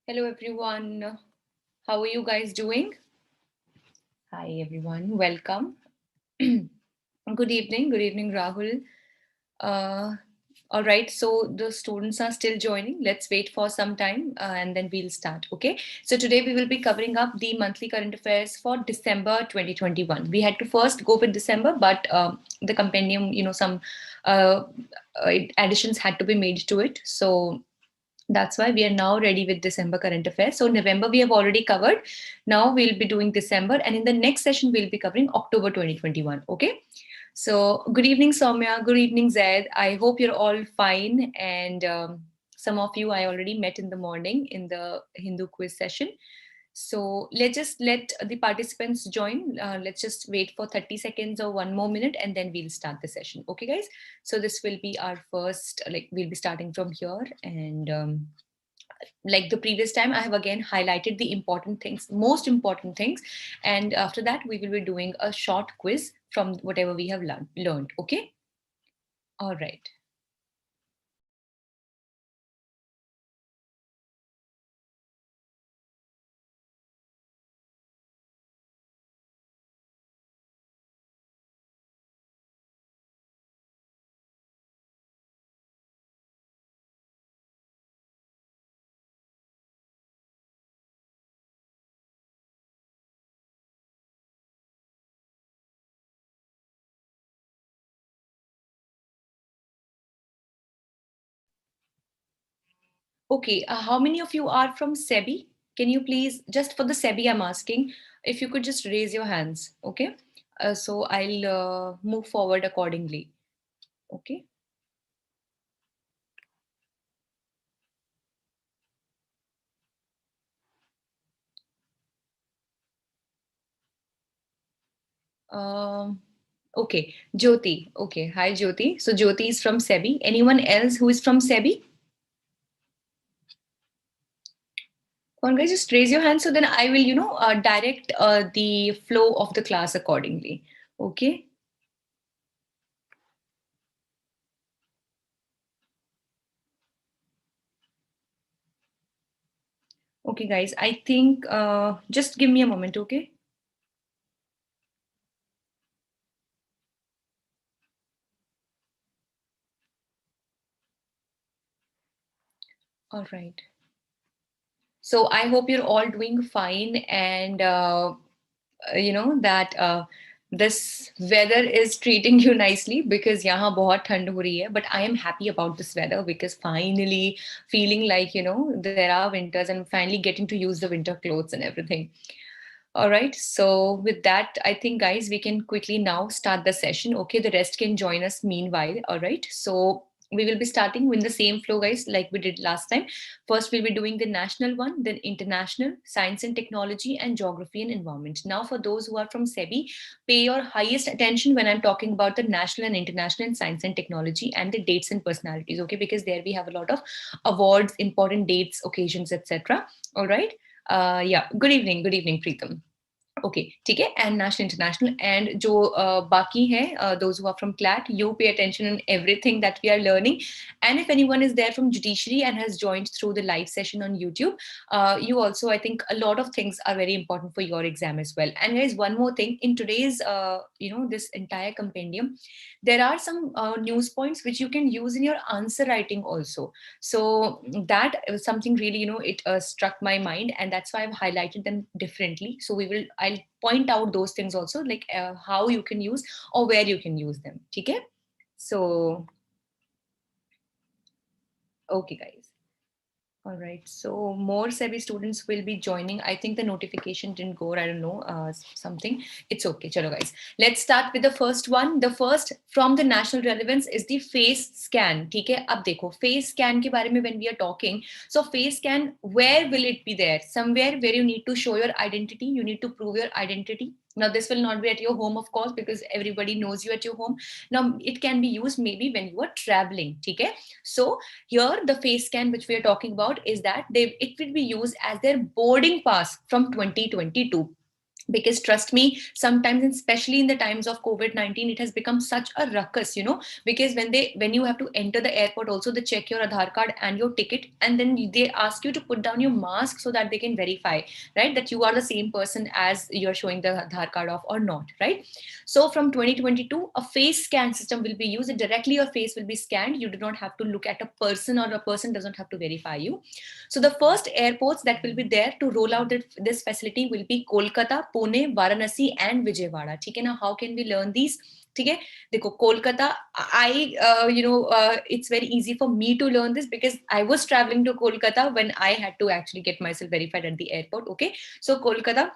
Hello everyone. How are you guys doing? Hi everyone. Welcome. Good evening, Rahul. Uh, all right, so the students are still joining. Let's wait for some time and then we'll start. Okay, so today we will be covering up the monthly current affairs for December 2021. We had to first go with December, but the compendium, some uh, additions had to be made to it. So that's why we are now ready with December current affairs. So November we have already covered. Now we'll be doing December, and in the next session we'll be covering October 2021. Okay. So good evening, Soumya. Good evening, Zaid. I hope you're all fine. And some of you I already met in the morning in the Hindu quiz session. So let's just let the participants join. Let's just wait for 30 seconds or one more minute and then we'll start the session. Okay, guys? So this will be our first, like we'll be starting from here. And like the previous time, I have again highlighted the important things, most important things. And after that, we will be doing a short quiz from whatever we have learned. Okay? All right. Okay, how many of you are from SEBI? Can you please, just for the SEBI, I'm asking, if you could just raise your hands, okay? So I'll move forward accordingly, okay? Um, okay, Jyoti. Okay, hi Jyoti. So Jyoti is from SEBI. Anyone else who is from SEBI? Come on, guys, just raise your hand so then I will, direct the flow of the class accordingly. Okay. Okay, guys, I think just give me a moment, okay? All right. So I hope you're all doing fine and that this weather is treating you nicely because yahan bahut thand ho rahi hai, but I am happy about this weather because finally feeling like there are winters and finally getting to use the winter clothes and everything. All right, so with that I think guys we can quickly now start the session. Okay, the rest can join us meanwhile. All right, so we will be starting with the same flow, guys, like we did last time. First, we'll be doing the national one, then international, science and technology, and geography and environment. Now, for those who are from SEBI, pay your highest attention when I'm talking about the national and international in science and technology and the dates and personalities, okay? Because there we have a lot of awards, important dates, occasions, etc. All right. Yeah. Good evening, Preetham. Okay ठीक है and national international and जो बाकी हैं those who are from CLAT, you pay attention on everything that we are learning. And if anyone is there from judiciary and has joined through the live session on YouTube, you also, I think a lot of things are very important for your exam as well. And guys, one more thing, in today's this entire compendium, there are some news points which you can use in your answer writing also. So that was something really, it struck my mind, and that's why I've highlighted them differently. So I'll point out those things also, like how you can use or where you can use them. Okay? So, okay, guys. All right. So more SEBI students will be joining. I think the notification didn't go. I don't know, something. It's okay. Chalo, guys. Let's start with the first one. The first from the national relevance is the face scan. ठीक है? अब देखो face scan के बारे में when we are talking. So face scan, where will it be there? Somewhere where you need to show your identity. You need to prove your identity. Now this will not be at your home, of course, because everybody knows you at your home. Now it can be used maybe when you are traveling. ठीक है? So here, the face scan which we are talking about is that it will be used as their boarding pass from 2022. Because trust me, sometimes, and especially in the times of COVID-19, it has become such a ruckus, because when you have to enter the airport, also they check your Aadhaar card and your ticket, and then they ask you to put down your mask so that they can verify, right, that you are the same person as you're showing the Aadhaar card of or not, right? So from 2022, a face scan system will be used, and directly your face will be scanned. You do not have to look at a person, or a person doesn't have to verify you. So the first airports that will be there to roll out this facility will be Kolkata, Pune, Varanasi, and Vijayawada. ठीक है ना? How can we learn these? ठीक है, देखो Kolkata, it's very easy for me to learn this because I was traveling to Kolkata when I had to actually get myself verified at the airport. Okay, so Kolkata,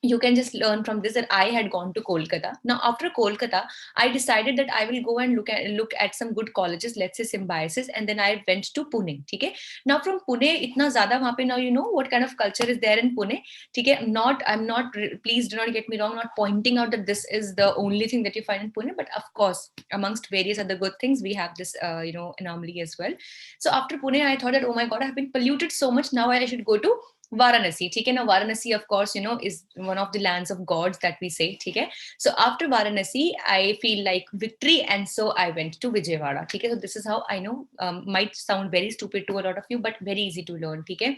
you can just learn from this that I had gone to Kolkata. Now, after Kolkata, I decided that I will go and look at some good colleges, let's say Symbiosis, and then I went to Pune. Okay. Now, from Pune, itna zyada wahan pe, now you know what kind of culture is there in Pune. Okay. I'm not. Please do not get me wrong. Not pointing out that this is the only thing that you find in Pune, but of course, amongst various other good things, we have this anomaly as well. So after Pune, I thought that, oh my God, I have been polluted so much. Now I should go to Varanasi. ठीक है ना? Varanasi, of course, is one of the lands of gods that we say. ठीक है? So after Varanasi, I feel like victory, and so I went to Vijayawada. ठीक है? So this is how I know. Might sound very stupid to a lot of you, but very easy to learn. ठीक है?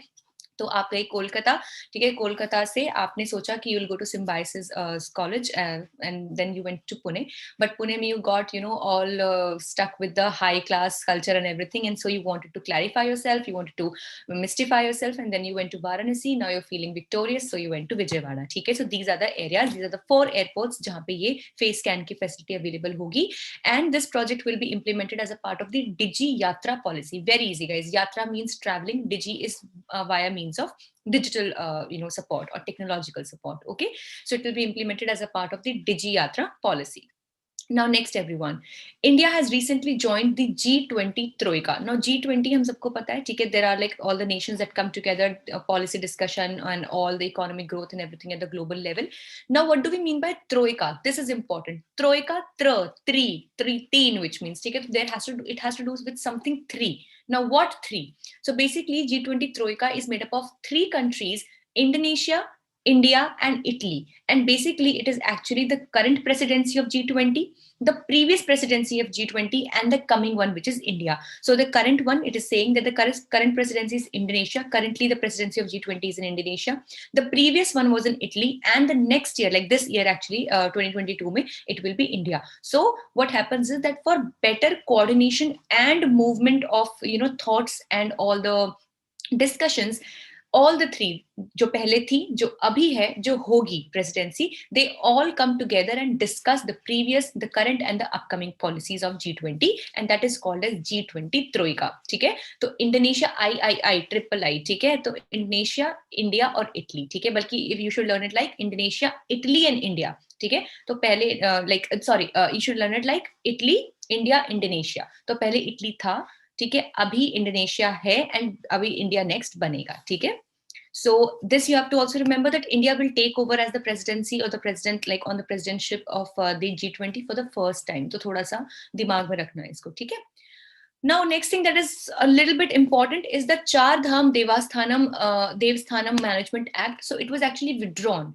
तो आप गए कोलकाता, ठीक है, कोलकाता से आपने सोचा कि you will go to Symbiosis college and then you went to Pune, but Pune में you got all stuck with the high class culture and everything, and so you wanted to clarify yourself, you wanted to mystify yourself, and then you went to Varanasi. Now you're feeling victorious, so you went to Vijayawada. ठीक है, so these are the areas, these are the 4 airports जहाँ पे ये face scan की facility available होगी, and this project will be implemented as a part of the Digi Yatra policy. Very easy, guys. Yatra means traveling, Digi is via means of digital support or technological support. Okay, so it will be implemented as a part of the Digi Yatra policy. Now next, everyone, India has recently joined the G20 Troika. Now G20 हम सबको पता है, ठीक है, there are like all the nations that come together, policy discussion and all the economic growth and everything at the global level. Now what do we mean by Troika? This is important. Troika, teen, which means, ठीक है, it has to do with something 3. Now what 3? So basically G20 Troika is made up of 3 countries: Indonesia, India, and Italy. And basically, it is actually the current presidency of G20, the previous presidency of G20, and the coming one, which is India. So the current one, it is saying that the current presidency is Indonesia. Currently, the presidency of G20 is in Indonesia. The previous one was in Italy, and the next year, like this year actually, 2022, it will be India. So what happens is that for better coordination and movement of thoughts and all the discussions, all the 3, जो पहले थी, जो अभी है, जो होगी presidency, they all come together and discuss the previous, the current, and the upcoming policies of G20, and that is called as G20 Troika. ठीक है, तो Indonesia III, ठीक है, तो Indonesia, India और Italy, ठीक है, बल्कि if you should learn it like Indonesia, Italy and India, ठीक है, तो पहले you should learn it like Italy, India, Indonesia. तो पहले Italy था, ठीक है, अभी Indonesia है, and अभी India next बनेगा, ठीक है. So this you have to also remember that India will take over as the presidency or the president, like on the presidentship of the G20 for the first time. तो थोड़ा सा दिमाग में रखना है इसको, ठीक है. Now next thing that is a little bit important is the Char Dham Devsthanam Management Act. So it was actually withdrawn.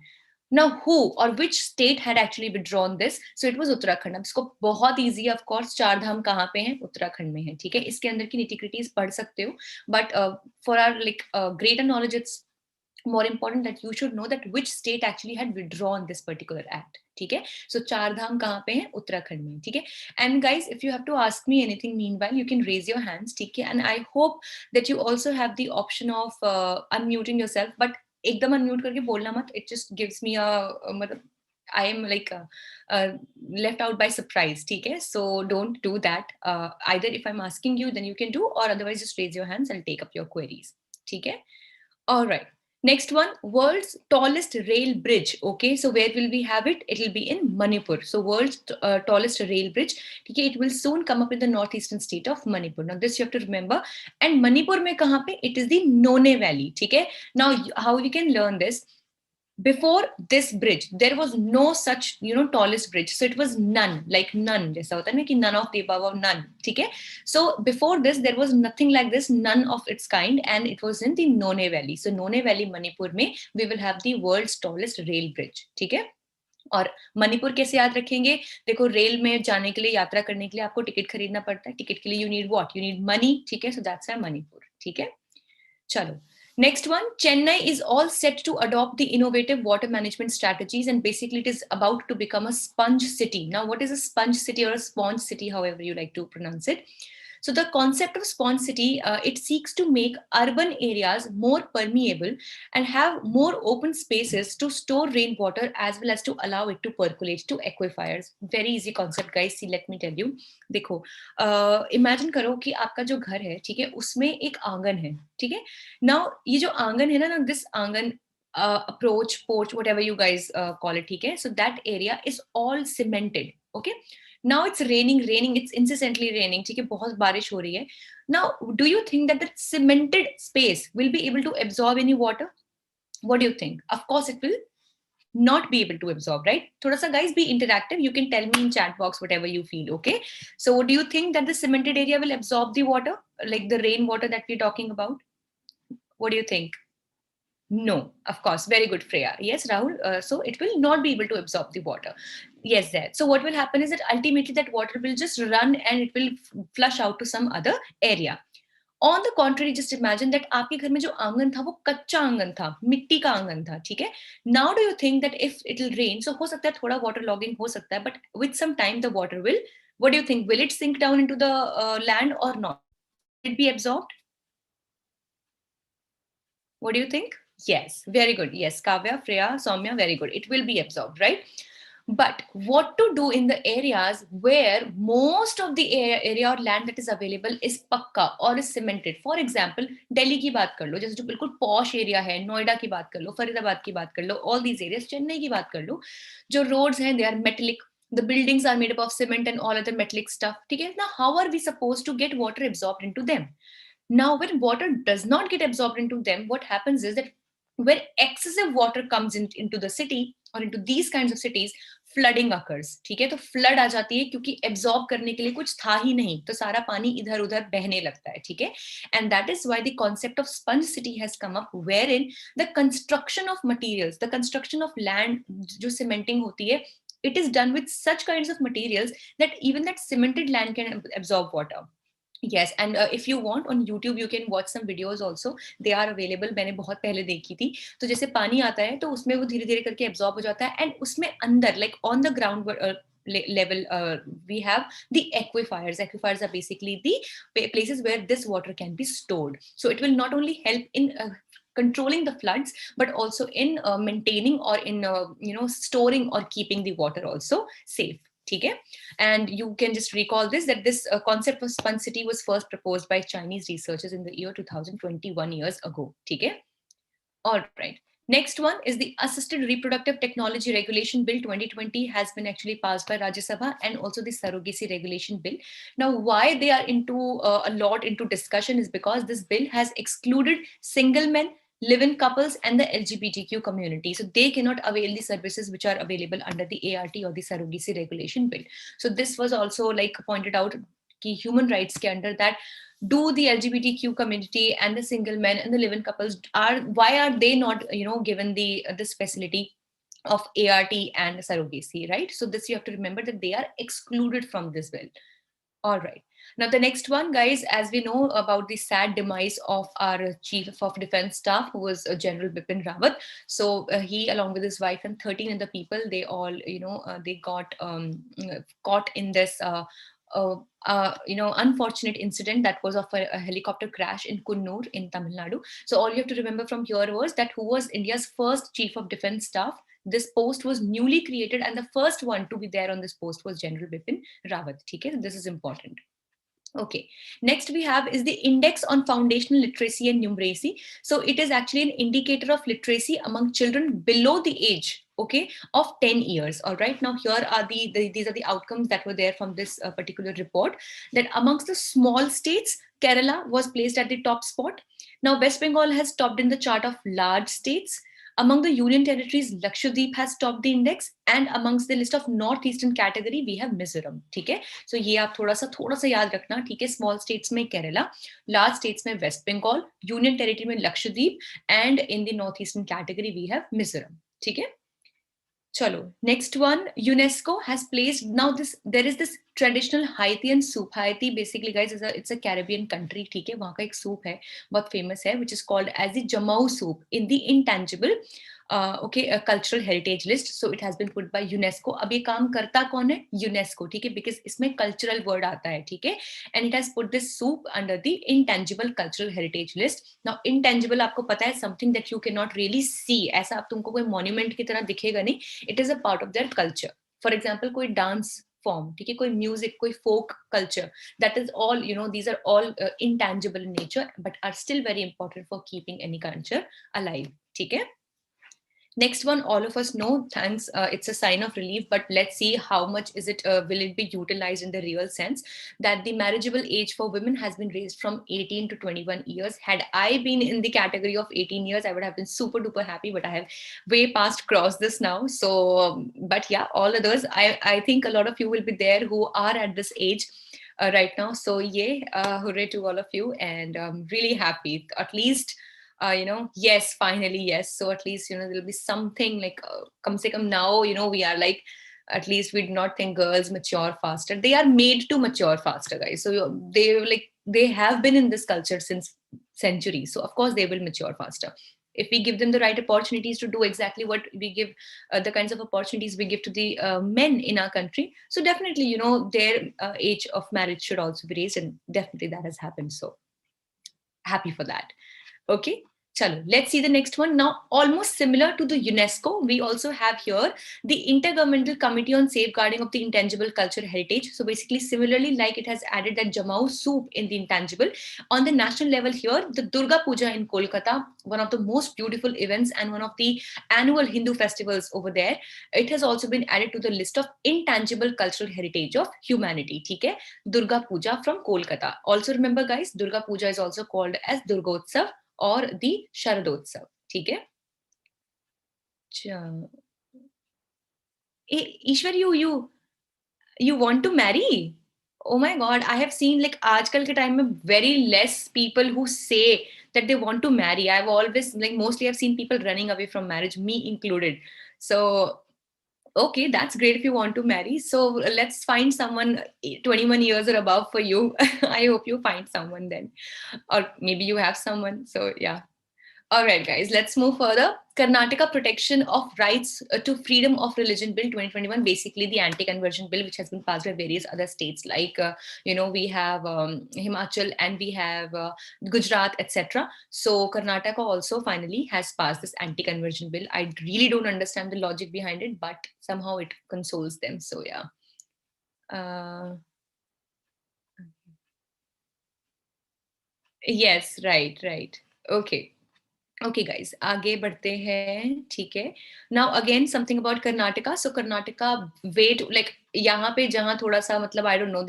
Now who or which state had actually withdrawn this? So it was Uttarakhand. अब इसको बहुत easy of course, चार धाम कहाँ पे हैं? उत्तराखंड में है, ठीक है. इसके अंदर की nitty-gritties पढ़ सकते हो, but for our greater knowledge, it's more important that you should know that which state actually had withdrawn this particular act. ठीक है, so चार धाम कहाँ पे हैं? उत्तराखंड में, ठीक है. And guys, if you have to ask me anything meanwhile, you can raise your hands, ठीक है. And I hope that you also have the option of unmuting yourself, but एकदम unmute करके बोलना मत. It just gives me मतलब I am like left out by surprise, ठीक है. So don't do that. Either if I'm asking you, then you can do, or otherwise just raise your hands. I'll take up your queries, ठीक है. All right. Next one, world's tallest rail bridge. Okay, so where will we have it? It will be in Manipur. So world's tallest rail bridge. Okay, it will soon come up in the northeastern state of Manipur. Now this you have to remember. And Manipur mein kahan pe? It is the None Valley. Okay. Now how you can learn this? Before this bridge, there was no such, tallest bridge. So it was none, like none. जैसा होता है ना कि none of the above or none. ठीक है? So before this, there was nothing like this, none of its kind, and it was in the None Valley. So None Valley, Manipur में, we will have the world's tallest rail bridge. ठीक है? और मणिपुर कैसे याद रखेंगे? देखो, rail में जाने के लिए, यात्रा करने के लिए आपको टिकट खरीदना पड़ता है. टिकट के लिए you need what? You need money. ठीक है? So that's Manipur. ठीक है? चलो, next one. Chennai is all set to adopt the innovative water management strategies, and basically it is about to become a sponge city. Now, what is a sponge city or a sponge city, however you like to pronounce it? So the concept of sponge city, it seeks to make urban areas more permeable and have more open spaces to store rainwater, as well as to allow it to percolate to aquifers. Very easy concept, guys. See, let me tell you. देखो, imagine करो कि आपका जो घर है, ठीक है, उसमें एक आंगन है. ठीक है? Now, ये जो आंगन है ना, this आंगन, approach, porch, whatever you guys call it, ठीक है? So that area is all cemented. Okay? Now it's raining, it's incessantly raining. ठीक है? बहुत बारिश हो रही है. Now, do you think that the cemented space will be able to absorb any water? What do you think? Of course, it will not be able to absorb, right? Thoda sa, guys, be interactive. You can tell me in chat box whatever you feel, okay? So do you think that the cemented area will absorb the water, like the rainwater that we're talking about? What do you think? No, of course. Very good, Freya. Yes, Rahul. So it will not be able to absorb the water. Yes, that. So what will happen is that ultimately that water will just run and it will flush out to some other area. On the contrary, just imagine that आपके घर में जो आंगन था वो कच्चा आंगन था, मिट्टी का आंगन था. ठीक है? Now do you think that if it will rain, so हो सकता है थोड़ा water logging हो सकता है, but with some time the water will, what do you think? Will it sink down into the land or not? Will it be absorbed? What do you think? Yes, very good. Yes, Kavya, Freya, Soumya, very good. It will be absorbed, right? But what to do in the areas where most of the area or land that is available is pakka or is cemented? For example, Delhi की बात कर लो, जैसे जो बिल्कुल posh area है, नोएडा की बात कर लो, फरीदाबाद की बात कर लो, all these areas, चेन्नई की बात कर लो, जो roads हैं, they are metallic. The buildings are made up of cement and all other metallic stuff. ठीक है? Now, how are we supposed to get water absorbed into them? Now, when water does not get absorbed into them, what happens is that when excessive water comes into the city or into these kinds of cities, flooding occurs. ठीक है? तो flood आ जाती है क्योंकि absorb करने के लिए कुछ था ही नहीं, तो सारा पानी इधर उधर बहने लगता है. ठीक है? And that is why the concept of sponge city has come up, wherein the construction of materials, the construction of land, जो cementing होती है, it is done with such kinds of materials that even that cemented land can absorb water. Yes, and if you want on YouTube, you can watch some videos also. They are available. मैंने बहुत पहले देखी थी. तो जैसे पानी आता है, तो उसमें वो धीरे धीरे करके absorb हो जाता है, and उसमें अंदर, like on the ground level, we have the aquifers. Aquifers are basically the places where this water can be stored. So it will not only help in controlling the floods, but also in maintaining or in storing or keeping the water also safe. Okay? And you can just recall this, that this concept of sponge city was first proposed by Chinese researchers in the year 2021 years ago. Okay? All right. Next one is the Assisted Reproductive Technology Regulation Bill 2020 has been actually passed by Rajya Sabha, and also the Surrogacy Regulation Bill. Now, why they are into a lot into discussion is because this bill has excluded single men, live-in couples, and the LGBTQ community. So they cannot avail the services which are available under the ART or the Surrogacy Regulation Bill. So this was also like pointed out कि human rights के under that, do the LGBTQ community and the single men and the live-in couples why are they not given this facility of ART and surrogacy, right? So this you have to remember that they are excluded from this bill. All right. Now the next one, guys, as we know about the sad demise of our Chief of Defense Staff, who was General Bipin Rawat. So he, along with his wife and 13 other people, they all they got caught in this unfortunate incident that was of a helicopter crash in Kunnur in Tamil Nadu. So all you have to remember from here was that who was India's first Chief of Defense Staff. This post was newly created, and the first one to be there on this post was General Bipin Rawat. Okay, this is important. Okay, next we have is the Index on Foundational Literacy and Numeracy. So it is actually an indicator of literacy among children below the age, okay, of 10 years. All right, now here are these are the outcomes that were there from this particular report, that amongst the small states, Kerala was placed at the top spot. Now West Bengal has topped in the chart of large states. Among the Union territories, Lakshadweep has topped the index, and amongst the list of northeastern category, we have Mizoram. ठीक है? So ये आप थोड़ा सा याद रखना. ठीक है? Small states में Kerala, large states में West Bengal, Union territory में Lakshadweep, and in the northeastern category we have Mizoram. ठीक है? Chalo, next one, UNESCO has placed, now there is this traditional Haitian soup. Haiti basically, guys, it's a Caribbean country. ठीक है, वहाँ का एक soup है, बहुत famous है, which is called as the Jamau soup in the intangible a cultural heritage list. So it has been put by UNESCO. अब ये काम करता कौन है? UNESCO, ठीक है, because इसमें cultural word आता है, ठीक है, and it has put this soup under the intangible cultural heritage list. Now intangible आपको पता है, something that you cannot really see. ऐसा आप तुमको कोई monument की तरह दिखेगा नहीं. It is a part of their culture. For example, कोई dance form, ठीक है, कोई music, कोई folk culture, that is all, these are all intangible in nature, but are still very important for keeping any culture alive. ठीक है. Next one, all of us know, thanks, it's a sign of relief, but let's see how much will it be utilized in the real sense, that the marriageable age for women has been raised from 18 to 21 years. Had I been in the category of 18 years, I would have been super duper happy, but I have way past crossed this now. So, but yeah, all others, I think a lot of you will be there who are at this age right now. So yay, hooray to all of you, and I'm really happy, at least yes, finally, yes. So at least, there'll be something like, come se come now, we are like, at least we do not think girls mature faster. They are made to mature faster, guys. So they have been in this culture since centuries. So of course they will mature faster. If we give them the right opportunities to do exactly what we give, the kinds of opportunities we give to the men in our country. So definitely, their age of marriage should also be raised, and definitely that has happened. So happy for that. Okay. Chalo, let's see the next one. Now, almost similar to the UNESCO, we also have here the Intergovernmental Committee on Safeguarding of the Intangible Cultural Heritage. So basically, similarly, like it has added that Jamau soup in the intangible. On the national level here, the Durga Puja in Kolkata, one of the most beautiful events and one of the annual Hindu festivals over there, it has also been added to the list of intangible cultural heritage of humanity. ठीक है? Durga Puja from Kolkata. Also remember, guys, Durga Puja is also called as Durgotsav or the Sharadotsav. ठीक है? Ishwar, you want to marry? Oh my God, I have seen like आजकल के time में very less people who say that they want to marry. I've always mostly I've seen people running away from marriage, me included. So okay, that's great if you want to marry. So let's find someone 21 years or above for you. I hope you find someone then, or maybe you have someone. So yeah. All right, guys, let's move further. Karnataka Protection of Rights to Freedom of Religion Bill 2021, basically the anti-conversion bill, which has been passed by various other states like, we have Himachal and we have Gujarat, etc. So Karnataka also finally has passed this anti-conversion bill. I really don't understand the logic behind it, but somehow it consoles them. So yeah. Yes, right. Okay. Okay, guys, आगे बढ़ते हैं, ठीक है. Now again, something about Karnataka. So Karnataka, wait, like यहाँ पे जहाँ थोड़ा सा मतलब I don't know,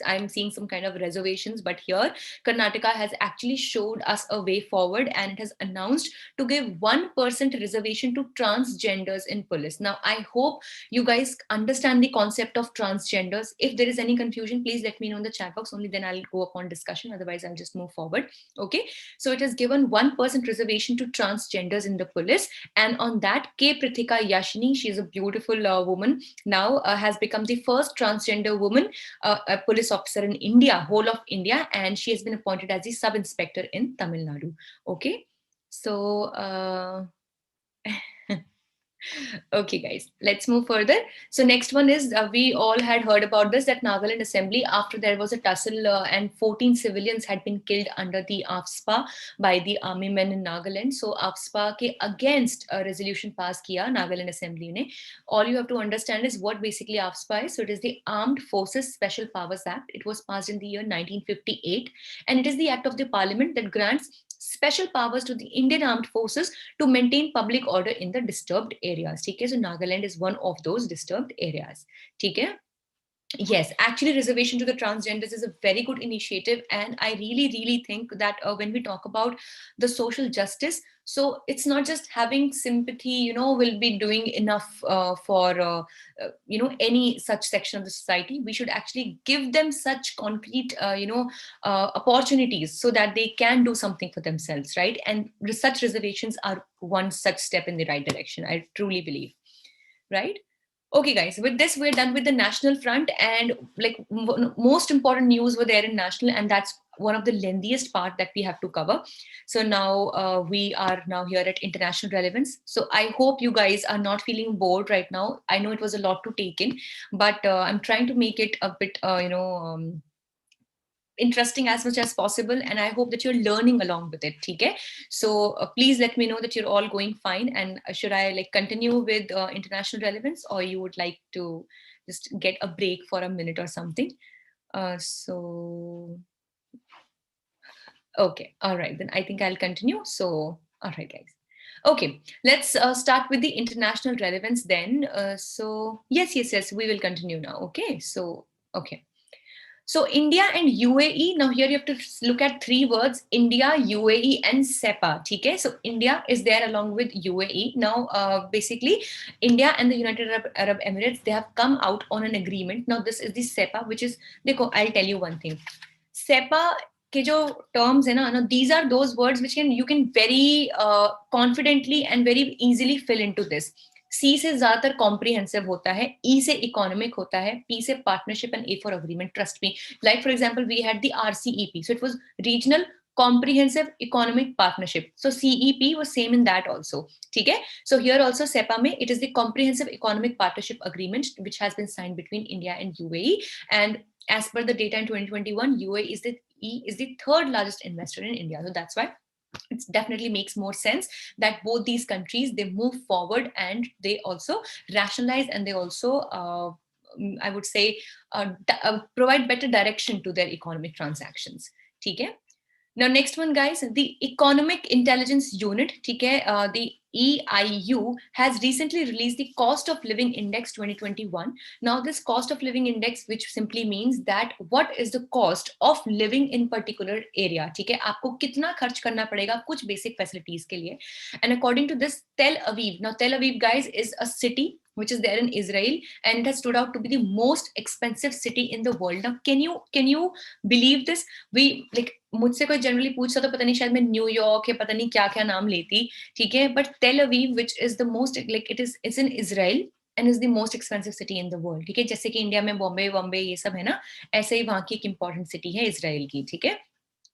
I'm seeing some kind of reservations, but here Karnataka has actually showed us a way forward, and it has announced to give 1% reservation to transgenders in police. Now I hope you guys understand the concept of transgenders. If there is any confusion, please let me know in the chat box. Only then I'll go upon discussion. Otherwise, I'll just move forward. Okay. So it has given 1% reservation to transgenders in the police, and on that, K. Prithika Yashini, she is a beautiful woman, now has become the first transgender woman a police officer in India, whole of India, and she has been appointed as the sub-inspector in Tamil Nadu. Okay, so okay, guys, let's move further. So next one is, we all had heard about this, that Nagaland Assembly, after there was a tussle and 14 civilians had been killed under the AFSPA by the army men in Nagaland. So AFSPA ke against a resolution passed kiya Nagaland Assembly ne. All you have to understand is what basically AFSPA is. So it is the Armed Forces Special Powers Act. It was passed in the year 1958, and it is the act of the parliament that grants special powers to the Indian Armed Forces to maintain public order in the disturbed areas. ठीक है? So Nagaland is one of those disturbed areas. ठीक है? Yes, actually, reservation to the transgenders is a very good initiative, and I really think that when we talk about the social justice, so it's not just having sympathy, will be doing enough for any such section of the society. We should actually give them such concrete opportunities so that they can do something for themselves, right? And such reservations are one such step in the right direction, I truly believe, right? Okay, guys, with this, we're done with the national front, and like most important news were there in national, and that's one of the lengthiest part that we have to cover. So now we are now here at international relevance. So I hope you guys are not feeling bored right now. I know it was a lot to take in, but I'm trying to make it a bit, interesting as much as possible, and I hope that you're learning along with it. Okay, so please let me know that you're all going fine, and should I like continue with international relevance, or you would like to just get a break for a minute or something? So okay, all right, then I think I'll continue. So all right, guys. Okay, let's start with the international relevance then. So yes, we will continue now. Okay, so okay. So India and UAE, now here you have to look at three words: India, UAE, and SEPA. Okay, so India is there along with UAE. Now, basically, India and the United Arab Emirates, they have come out on an agreement. Now, this is the SEPA, which is, I'll tell you one thing. SEPA के जो terms है ना, these are those words which you can very confidently and very easily fill into this. C से ज्यादातर comprehensive होता है, E से economic होता है, P से partnership, and A for agreement. Trust me. Like for example, we had the RCEP, so it was regional comprehensive economic partnership. So CEP was same in that also. Okay? So here also SEPA mein, it is the comprehensive economic partnership agreement which has been signed between India and UAE. And as per the data in 2021, UAE is the third largest investor in India. So that's why it definitely makes more sense that both these countries, they move forward, and they also rationalize, and they also I would say provide better direction to their economic transactions. Okay? Now, next one, guys, the Economic Intelligence Unit, the EIU, has recently released the Cost of Living Index 2021. Now, this Cost of Living Index, which simply means that what is the cost of living in particular area, ठीक है, आपको कितना खर्च करना पड़ेगा कुछ basic facilities के लिए. And according to this, Tel Aviv, now Tel Aviv, guys, is a city which is there in Israel, and it has stood out to be the most expensive city in the world. Now, can you believe this? We like मुझसे कोई generally पूछता तो पता नहीं शायद मैं New York या पता नहीं क्या क्या नाम लेती, ठीक है, but Tel Aviv which is the most like it's in Israel and is the most expensive city in the world. ठीक है, जैसे कि इंडिया में बॉम्बे ये सब है ना, ऐसे ही वहां की एक इंपॉर्टेंट सिटी है इजराइल की. ठीक है,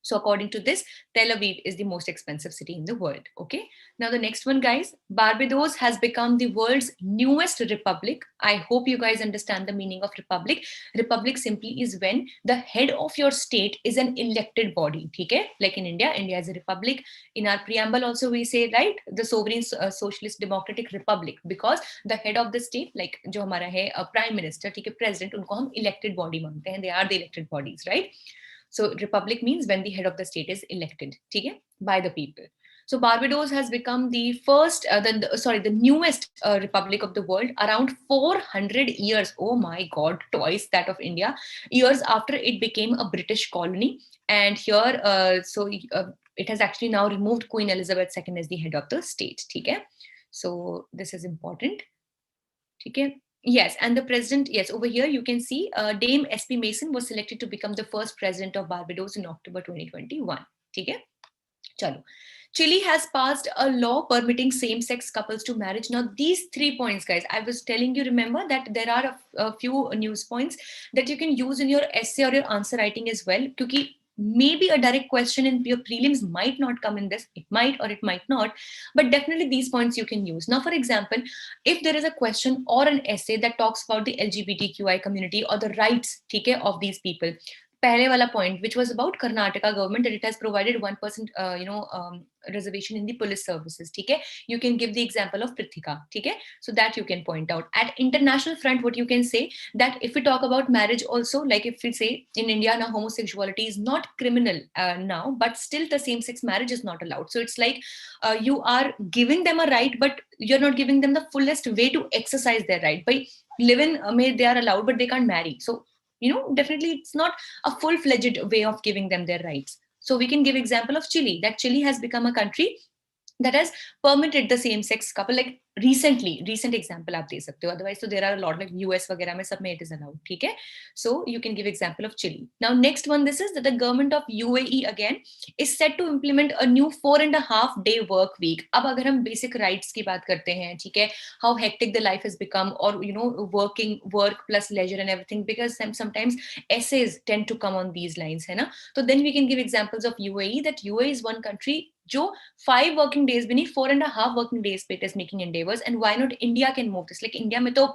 so according to this, Tel Aviv is the most expensive city in the world. Okay. Now the next one, guys, Barbados has become the world's newest republic. I hope you guys understand the meaning of republic. Republic simply is when the head of your state is an elected body. Okay. Like in India is a republic. In our preamble also we say, right, the sovereign socialist democratic republic, because the head of the state, like जो हमारा है prime minister, ठीक है, president, उनको हम elected body मानते हैं. They are the elected bodies, right? So republic means when the head of the state is elected, okay, by the people. So Barbados has become the first, the newest republic of the world around 400 years. Oh my God, twice that of India. Years after it became a British colony. And here, it has actually now removed Queen Elizabeth II as the head of the state. Okay? So this is important. Okay? Yes, and the president, yes, over here you can see Dame SP Mason was selected to become the first president of Barbados in October 2021. Okay? Chalo. Chile has passed a law permitting same-sex couples to marriage. Now, these 3 points, guys, I was telling you, remember that there are a few news points that you can use in your essay or your answer writing as well. Because maybe a direct question in your prelims might not come in this. It might or it might not. But definitely these points you can use. Now, for example, if there is a question or an essay that talks about the LGBTQI community or the rights, of these people, पहले वाला point, which was about Karnataka government, that it has provided 1% reservation in the police services. Okay? You can give the example of Prithika. Okay? So that you can point out. At international front, what you can say, that if we talk about marriage also, like if we say in India now homosexuality is not criminal now, but still the same-sex marriage is not allowed. So it's like you are giving them a right, but you're not giving them the fullest way to exercise their right. By live in they are allowed, but they can't marry. So definitely it's not a full-fledged way of giving them their rights. So we can give example of Chile, that Chile has become a country that has permitted the same sex couple, like recent example आप दे सकते हो, otherwise so there are a lot like US वगैरह में सब में it is allowed, ठीक है. So you can give example of Chile. Now next one, this is that the government of UAE again is set to implement a new 4.5 day work week. अब अगर हम basic rights की बात करते हैं, ठीक है, how hectic the life has become, or work plus leisure and everything, because sometimes essays tend to come on these lines, है ना. So then we can give examples of UAE, that UAE is one country जो 5 working days भी नहीं, 4.5 working days पे it is making endeavors. And why not India can move this? Like India में तो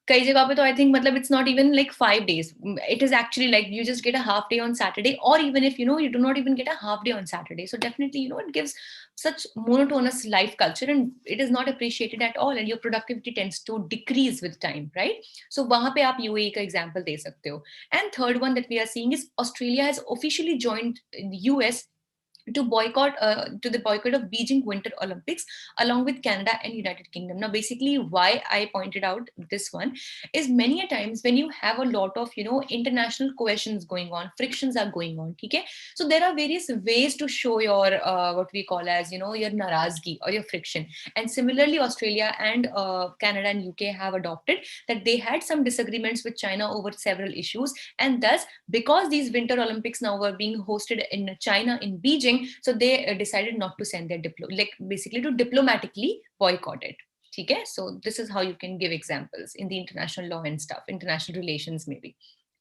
कई जगह पे तो I think मतलब it's not even like 5 days. It is actually like you just get a half day on Saturday, or even if you do not even get a half day on Saturday. So definitely it gives such monotonous life culture, and it is not appreciated at all, and your productivity tends to decrease with time, right? So वहाँ पे आप UAE का example दे सकते हो. And third one that we are seeing is Australia has officially joined the US to the boycott of Beijing Winter Olympics along with Canada and United Kingdom. Now, basically, why I pointed out this one is many a times when you have a lot of international cohesions going on, frictions are going on. Okay, so there are various ways to show your what we call as your narazgi or your friction. And similarly, Australia and Canada and UK have adopted that they had some disagreements with China over several issues, and thus because these Winter Olympics now were being hosted in China in Beijing, so they decided not to send their basically to diplomatically boycott it. Okay, so this is how you can give examples in the international law and stuff, international relations maybe.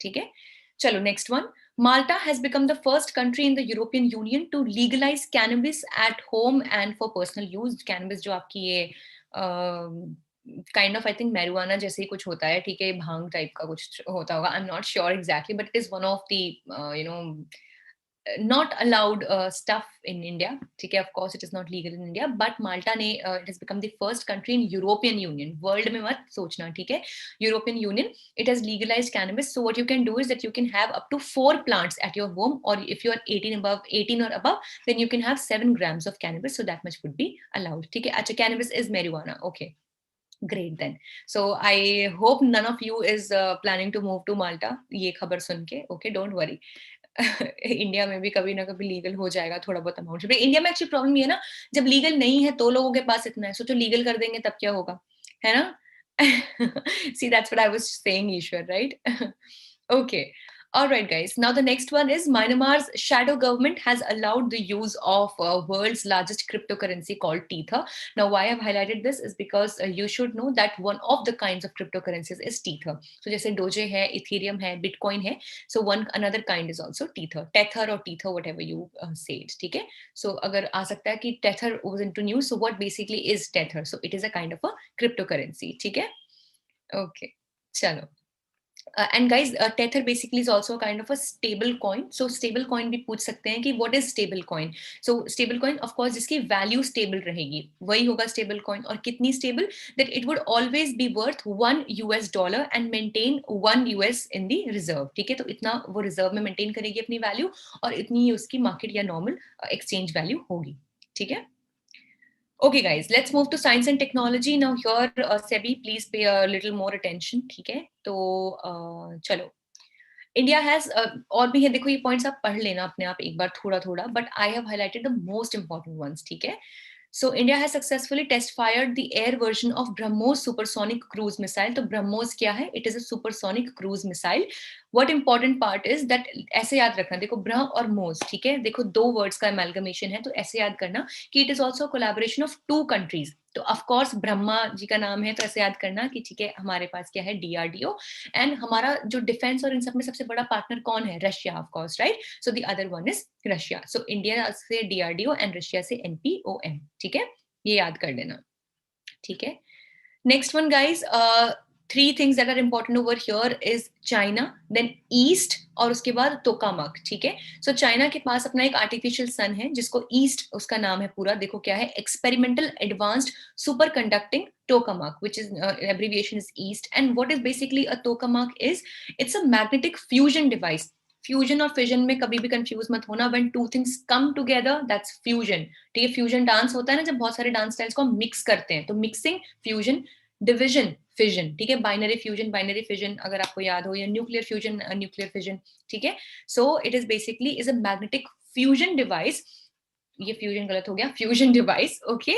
Okay, chalo, next one. Malta has become the first country in the European Union to legalize cannabis at home and for personal use. Cannabis जो आपकी ये kind of I think marijuana जैसे ही कुछ होता है, ठीक है, भांग type का कुछ होता होगा. I'm not sure exactly, but it is one of the not allowed stuff in India. Okay, of course it is not legal in India, but Malta ne it has become the first country in European Union. World mein mat sochna, okay? European Union, it has legalized cannabis. So what you can do is that you can have up to 4 plants at your home, or if you are 18 or above, then you can have 7 grams of cannabis. So that much would be allowed. Okay, acha, cannabis is marijuana. Okay. Great then. So I hope none of you is planning to move to Malta. ये खबर सुन के, okay, don't worry. India में भी कभी ना कभी legal हो जाएगा थोड़ा बहुत अमाउंट. इंडिया में एक्चुअली प्रॉब्लम ये है ना, जब लीगल नहीं है तो लोगों के पास इतना है, सोचो लीगल कर देंगे तब क्या होगा, है ना. See, that's what I was saying, Ishwar, right? Okay. All right, guys. Now the next one is Myanmar's shadow government has allowed the use of world's largest cryptocurrency called Tether. Now, why I've highlighted this is because you should know that one of the kinds of cryptocurrencies is Tether. So, जैसे Doge है, Ethereum है, Bitcoin है. So, another kind is also Tether or Tether, whatever you say it. ठीक है? So, अगर आ सकता है कि Tether was into news. So, what basically is Tether? So, it is a kind of a cryptocurrency. ठीक है? Okay. चलो. And guys, Tether basically is also a kind of a stable coin. So stable coin भी पूछ सकते हैं कि what is stable coin? So stable coin, of course, जिसकी value stable रहेगी, वही होगा stable coin. और कितनी stable? That it would always be worth $1 and maintain $1 in the reserve. ठीक है, तो इतना वो reserve में maintain करेगी अपनी value, और इतनी ही उसकी market या normal exchange value होगी. ठीक है? Okay, guys, let's move to science and technology. Now here, Sebi, please pay a little more attention. ठीक है? तो चलो. India has और भी है, देखो ये points आप पढ़ लेना अपने आप एक बार थोड़ा, but I have highlighted the most important ones. ठीक है? So India has successfully test fired the air version of BrahMos supersonic cruise missile. तो BrahMos क्या है? It is a supersonic cruise missile. What important part is that ऐसे याद रखना, देखो ब्रह और मोस, ठीक है, देखो 2 वर्ड्स का amalgamation है, तो ऐसे याद करना कि it is also a collaboration of 2 countries. तो ऑफ कोर्स ब्रह्मा जी का नाम है, तो ऐसे याद करना कि ठीक है हमारे पास क्या है, DRDO, एंड हमारा जो डिफेंस और इन सब में सबसे बड़ा पार्टनर कौन है, Russia, of course, right. So the other one is Russia. So India से DRDO एंड रशिया से NPOM. ठीक है, ये याद कर लेना. ठीक है. Next one, guys, 3 things that are important over here is China, then East, और उसके बाद टोकामक. ठीक है. So China के पास अपना एक artificial sun है जिसको East उसका नाम है पूरा, देखो क्या है, Experimental Advanced Superconducting Tokamak, which is abbreviation is East. And what is basically a tokamak is, it's a magnetic fusion device. Fusion और फिजन में कभी भी कंफ्यूज मत होना. When 2 things come together, that's fusion. ठीक है, फ्यूजन डांस होता है ना, जब बहुत सारे डांस स्टाइल्स को हम मिक्स करते हैं, तो मिक्सिंग, फ्यूजन. डिविजन फिजन, ठीक है, बाइनरी फिजन अगर आपको याद हो, या न्यूक्लियर फ्यूजन न्यूक्लियर फिजन, ठीक है. So it is basically is a magnetic fusion device, ये फ्यूजन गलत हो गया, fusion device, okay,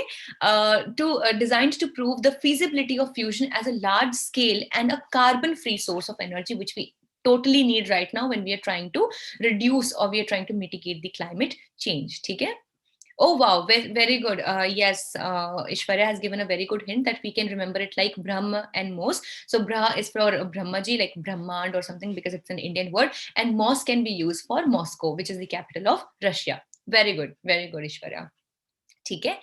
to designed to prove the feasibility of fusion as a large scale and a carbon free source of energy which we totally need right now when we are trying to reduce or we are trying to mitigate the climate change, ठीक है. Oh wow, very good. Yes, Ishwarya has given a very good hint that we can remember it like Brahma and Mos. So Brah is for Brahmaji, like Brahmand or something, because it's an Indian word, and Mos can be used for Moscow, which is the capital of Russia. Very good, Ishwarya. ठीक है.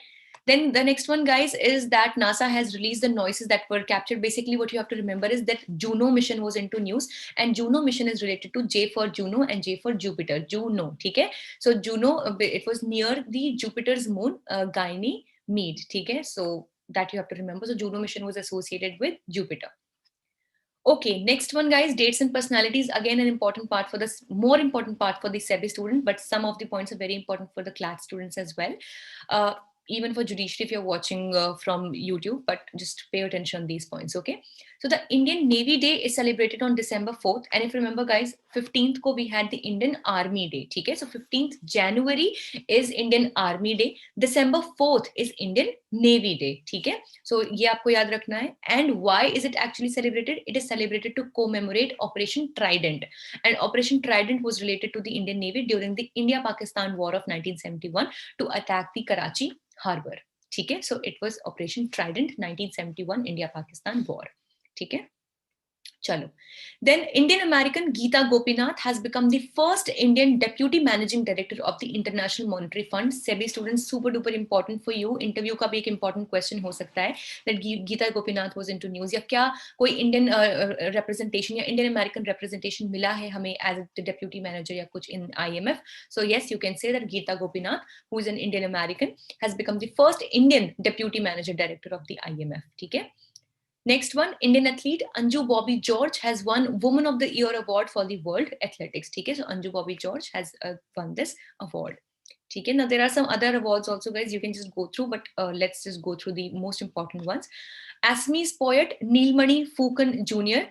Then the next one, guys, is that NASA has released the noises that were captured. Basically, what you have to remember is that Juno mission was into news, and Juno mission is related to J for Juno and J for Jupiter. Juno, ठीक है. So Juno, it was near the Jupiter's moon, Ganymede, ठीक है. So that you have to remember. So Juno mission was associated with Jupiter. Okay, next one, guys, dates and personalities. Again, an important part for this, more important part for the SEBI student, but some of the points are very important for the CLAT students as well. Even for judiciary if you're watching from YouTube, but just pay attention on these points, okay? So the Indian Navy Day is celebrated on December 4th. And if you remember, guys, 15th ko we had the Indian Army Day, okay? So 15th January is Indian Army Day. December 4th is Indian Navy Day, okay? So ye aapko yaad rakhna hai. And why is it actually celebrated? It is celebrated to commemorate Operation Trident. And Operation Trident was related to the Indian Navy during the India-Pakistan War of 1971 to attack the Karachi harbor, ठीक है. So it was Operation Trident 1971 India-Pakistan war, ठीक है. चलो. Then Indian American Geeta Gopinath has become the first Indian deputy managing director of the International Monetary Fund. SEBI students, super duper important for you. Interview का भी एक important question हो सकता है that Geeta Gopinath was into news, या क्या कोई Indian representation या Indian American representation मिला है हमें as the deputy manager या कुछ in IMF. So yes, you can say that Geeta Gopinath, who is an Indian American, has become the first Indian deputy manager director of the IMF, ठीक है. Next one, Indian athlete Anju Bobby George has won Woman of the Year award for the World Athletics. Okay, so Anju Bobby George has won this award. Okay, now there are some other awards also, guys. You can just go through, but let's just go through the most important ones. Assamese poet Neelmani Fukan Jr.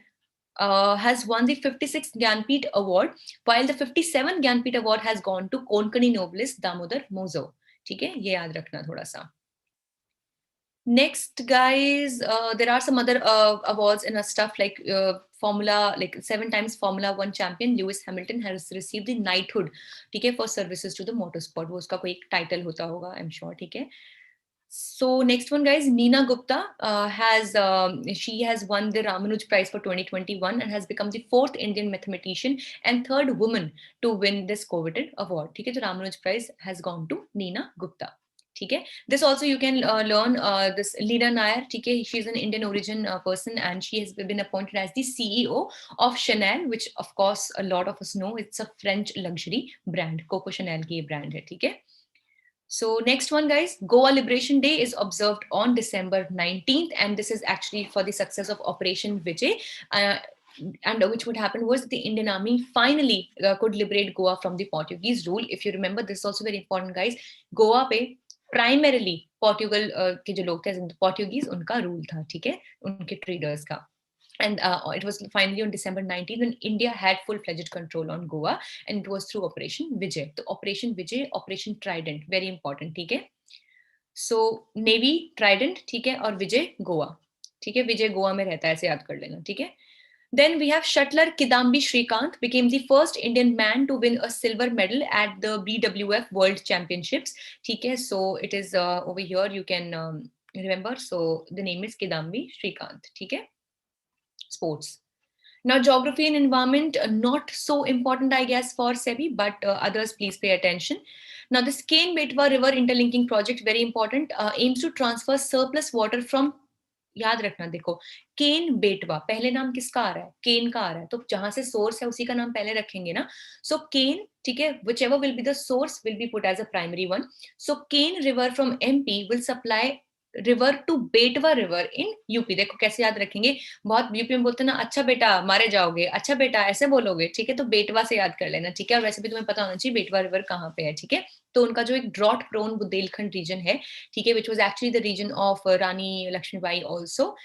Has won the 56th Gyanpith Award, while the 57th Gyanpith Award has gone to Konkani novelist Damodar Mozo. Okay, ये याद रखना थोड़ा सा. Next, guys, there are some other awards and stuff like Formula, like 7 times Formula 1 champion Lewis Hamilton has received the knighthood, ठीक है, for services to the motorsport. वो उसका कोई एक title होता होगा, I'm sure, ठीक है. So next one, guys, Neena Gupta she has won the Ramanuj Prize for 2021 and has become the 4th Indian mathematician and 3rd woman to win this coveted award. ठीक है, तो Ramanuj Prize has gone to Neena Gupta. ठीक है. This also you can learn this Leena Nair, ठीक है, she is an Indian origin person and she has been appointed as the CEO of Chanel, which of course a lot of us know. It's a French luxury brand. Coco Chanel की brand है, ठीक है. So next one, guys, Goa Liberation Day is observed on December 19th, and this is actually for the success of Operation Vijay. And which would happen was the Indian Army finally could liberate Goa from the Portuguese rule. If you remember, this is also very important, guys. Goa पे primarily Portugal के जो लोग थे, Portuguese उनका rule था, ठीक है, उनके traders का. And it was finally on December 19th when India had full-fledged control on Goa, and it was through Operation Vijay. So Operation Vijay, Operation Trident, very important, ठीक है. So Navy Trident, ठीक है, और Vijay Goa, ठीक है, Vijay Goa में रहता है, ऐसे याद कर लेना, ठीक है. Then we have shuttler Kidambi Srikanth became the first Indian man to win a silver medal at the BWF World Championships. Okay, so it is over here. You can remember. So the name is Kidambi Srikanth. Okay, sports. Now, geography and environment, not so important, I guess, for SEBI, but others, please pay attention. Now, this Kane Betwa River Interlinking Project, very important, aims to transfer surplus water from, याद रखना, देखो, केन बेटवा पहले नाम किसका आ रहा है, केन का आ रहा है, तो जहां से सोर्स है उसी का नाम पहले रखेंगे ना. सो केन, ठीक है, whichever will be the source will be put as a primary one. So Kane River from MP will supply river to Betwa river in UP. देखो कैसे याद रखेंगे, बहुत यूपी में बोलते हैं ना, अच्छा बेटा मारे जाओगे, अच्छा बेटा ऐसे बोलोगे, ठीक है, तो बेटवा से याद कर लेना, ठीक है. और वैसे भी तुम्हें पता होना चाहिए बेटवा रिवर कहाँ पे है, ठीक है. तो उनका जो एक ड्रॉट प्रोन बुंदेलखंड रीजन है, ठीक है, which was actually the region of Rani Lakshmibai also.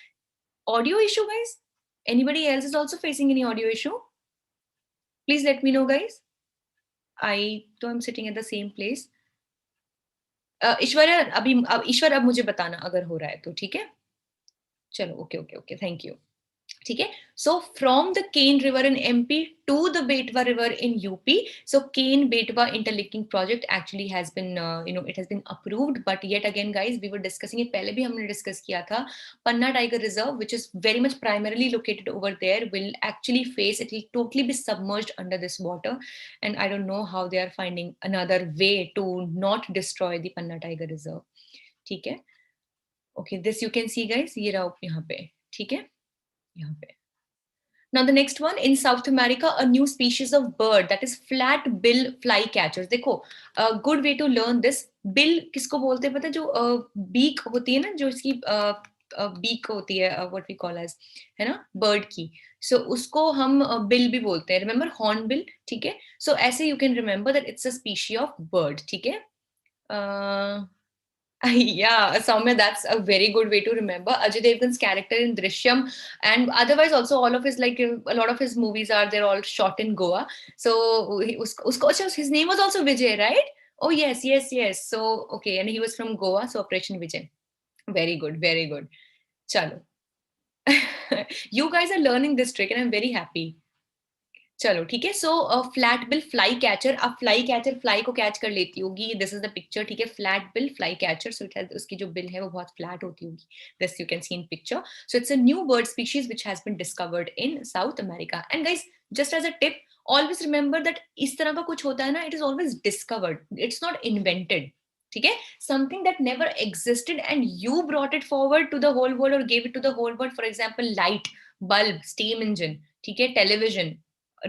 Audio issue, guys? Anybody else is also facing any audio issue? Please let me know, guys. I'm sitting at the same place. ईश्वर अब मुझे बताना अगर हो रहा है तो, ठीक है? चलो, ओके, थैंक यू। ठीक है, so from the Ken river in MP to the Betwa river in UP, so Ken Betwa interlinking project actually has been it has been approved, but yet again guys we were discussing it, पहले भी हमने discuss किया था, Panna tiger reserve which is very much primarily located over there will actually face, it will totally be submerged under this water, and I don't know how they are finding another way to not destroy the Panna tiger reserve. ठीक है, okay, this you can see guys, ये रहा यहाँ पे, ठीक है, यहाँ पे। Now the next one, in South America, a new species of bird, that is flat bill flycatchers. देखो, a good way to learn this, bill किसको बोलते हैं पता है, जो beak होती है ना, जो इसकी beak होती है, what we call as, है ना, bird की, so उसको हम bill भी बोलते हैं, remember hornbill, ठीक है, so ऐसे you can remember that it's a species of bird, ठीक है, yeah, Soumya, that's a very good way to remember. Ajay Devgan's character in Drishyam, and otherwise also all of his, like a lot of his movies are, they're all shot in Goa. So his name was also Vijay, right? Oh yes. So okay, and he was from Goa, so Operation Vijay. Very good, very good. Chalo. You guys are learning this trick and I'm very happy. चलो ठीक है, so flat bill fly catcher, अब fly catcher fly को catch कर लेती होगी, this is the picture, ठीक है, flat bill fly catcher, so it has, उसकी जो बिल है वो बहुत फ्लैट होती होगी, this you can see in picture, so it's a new bird species which has been discovered in South America, and guys just as a tip, always remember that इस तरह का कुछ होता है ना, it is always discovered, it's not invented, ठीक है, something that never existed and you brought it forward to the whole world और gave it to the whole world, for example light, bulb, steam engine, ठीक है, television,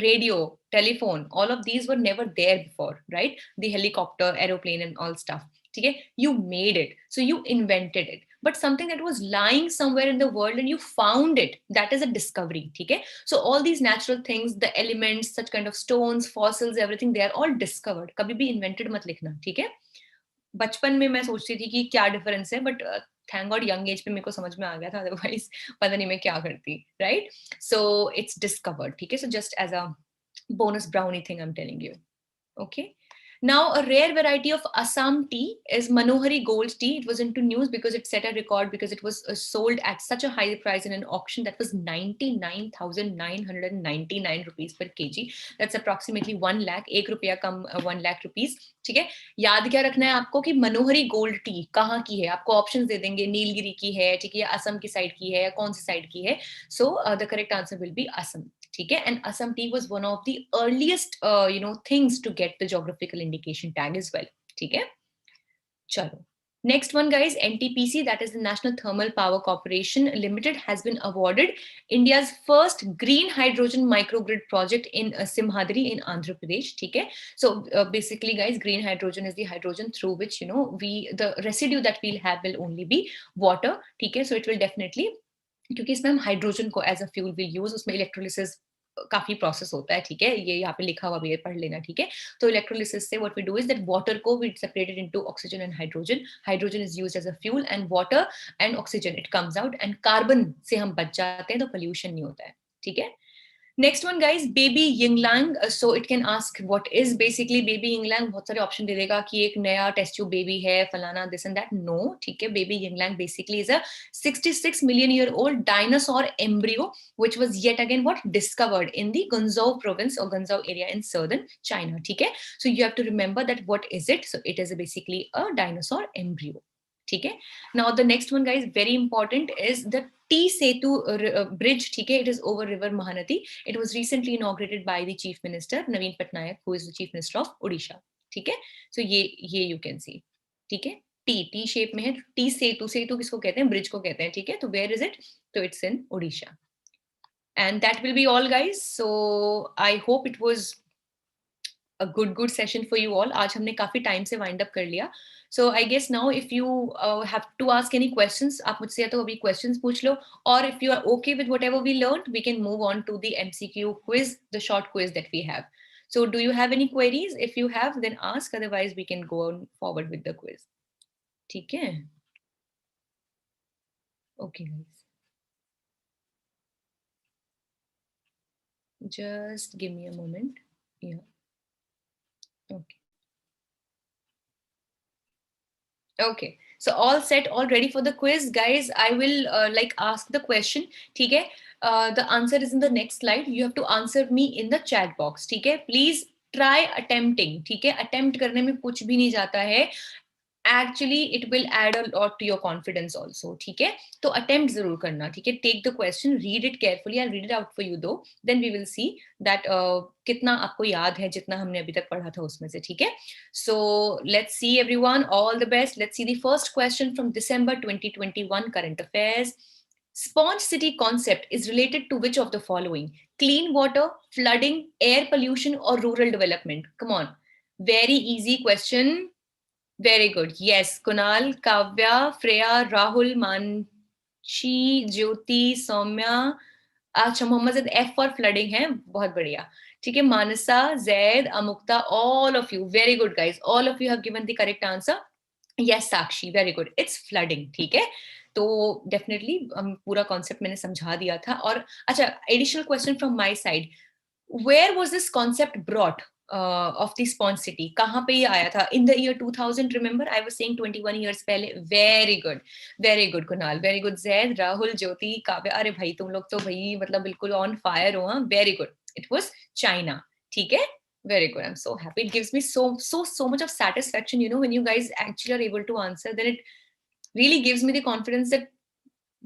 radio, telephone, all of these were never there before, right? The helicopter, aeroplane, and all stuff. Okay? You made it. So you invented it. But something that was lying somewhere in the world and you found it, that is a discovery. Okay? So all these natural things, the elements, such kind of stones, fossils, everything, they are all discovered. कभी भी invented मत लिखना, ठीक है? बचपन में मैं सोचती थी कि क्या डिफरेंस है, but thank God young age पे मेरे को समझ में आ गया था, अदरवाइज पता नहीं मैं क्या करती, राइट? सो इट्स डिस्कवर्ड, ठीक है, so just as a bonus brownie thing I'm telling you. Okay. Now, a rare variety of Assam tea is Manohari Gold tea. It was into news because it set a record because it was sold at such a high price in an auction that was 99,999 rupees per kg. That's approximately 1 lakh, एक रुपया कम 1 lakh rupees. ठीक है, याद क्या रखना है आपको कि मनोहरी गोल्ड टी कहाँ की है, आपको ऑप्शंस दे देंगे, नीलगिरी की है, ठीक है, या असम की साइड की है, या कौन सी साइड की है, so the correct answer will be Assam, ठीक है, and Assam tea was one of the earliest things to get the geographical indication tag as well, ठीक है, चलो, next one guys, NTPC, that is the National Thermal Power Corporation Limited, has been awarded India's first green hydrogen microgrid project in Simhadri in Andhra Pradesh, ठीक है, so basically guys, green hydrogen is the hydrogen through which the residue that we'll have will only be water, ठीक है, so it will definitely, क्योंकि इसमें हम hydrogen को as a fuel will use, उसमें electrolysis काफी प्रोसेस होता है, ठीक है, ये यहाँ पे लिखा हुआ भी है, पढ़ लेना, ठीक है, तो इलेक्ट्रोलिसिस से what we do is that water को we separated into oxygen and hydrogen, hydrogen is used as a fuel and water and oxygen it comes out, and carbon से हम बच जाते हैं, तो पोल्यूशन नहीं होता है, ठीक है। Next one guys, baby Yingliang, so it can ask what is basically baby Yingliang, बहुत सारे ऑप्शन दे देगा कि एक नया टेस्ट ट्यूब बेबी है, फलाना, दिस एंड दैट, नो, ठीक है, baby Yingliang basically is a 66 million year old dinosaur embryo which was yet again what discovered in the Guangzhou province or Guangzhou area in southern China, ठीक है, so you have to remember that what is it, so it is basically a dinosaur embryo, ठीक है। Now the next one guys, very important, is the T Setu bridge, ठीक है, it is over river Mahanadi, it was recently inaugurated by the chief minister Naveen Patnaik, who is the chief minister of Odisha, ठीक है, so ये you can see, ठीक है, T shape में है, T सेतु, सेतु किसको कहते हैं, ब्रिज को कहते हैं, ठीक है, तो वेयर इज इट, तो it's in Odisha, and that will be all guys, so I hope it was a good session for you all. आज हमने काफी टाइम से वाइंड अप कर लिया, so I guess now if you have to ask any questions, आप मुझसे या तो अभी questions पूछ लो, or if you are okay with whatever we learned, we can move on to the MCQ quiz, the short quiz that we have. So do you have any queries? If you have, then ask, otherwise we can go on forward with the quiz, ठीक है, okay guys. Just give me a moment. Yeah. Okay. Okay. So all set, all ready for the quiz, guys. I will ask the question. Okay. The answer is in the next slide. You have to answer me in the chat box. Okay. Please try attempting. Okay. Attempt करने में कुछ भी नहीं जाता है. Actually it will add a lot to your confidence also. ठीक है, तो attempt जरूर करना. ठीक है, take the question, read it carefully. I'll read it out for you though, then we will see that कितना आपको याद है जितना हमने अभी तक पढ़ा था उसमें से. ठीक है, so let's see everyone, all the best. Let's see the first question from December 2021 current affairs. Sponge city concept is related to which of the following? Clean water, flooding, air pollution, or rural development? Come on, very easy question. Very good. Yes, Kunal, Kavya, Freya, Rahul, Manchi, Jyoti, Soumya. अच्छा, मोहम्मद ज़ैद F for flooding है, बहुत बढ़िया. ठीक है, मानसा, Zaid, Amukta, all of you, very good guys. All of you have given the correct answer. Yes, Sakshi, very good. It's flooding. ठीक है, तो definitely पूरा concept मैंने समझा दिया था. और अच्छा, additional question from my side. Where was this concept brought? Of the sponge city, कहाँ पे ये आया था? In the year 2000, remember I was saying 21 years पहले. Very good Kunal, very good Zaid, Rahul, Jyoti, Kavya. अरे भाई तुम लोग तो भाई मतलब बिल्कुल on fire हो. हाँ, very good. It was China. ठीक है, very good. I'm so happy. It gives me so much of satisfaction, you know, when you guys actually are able to answer. Then it really gives me the confidence that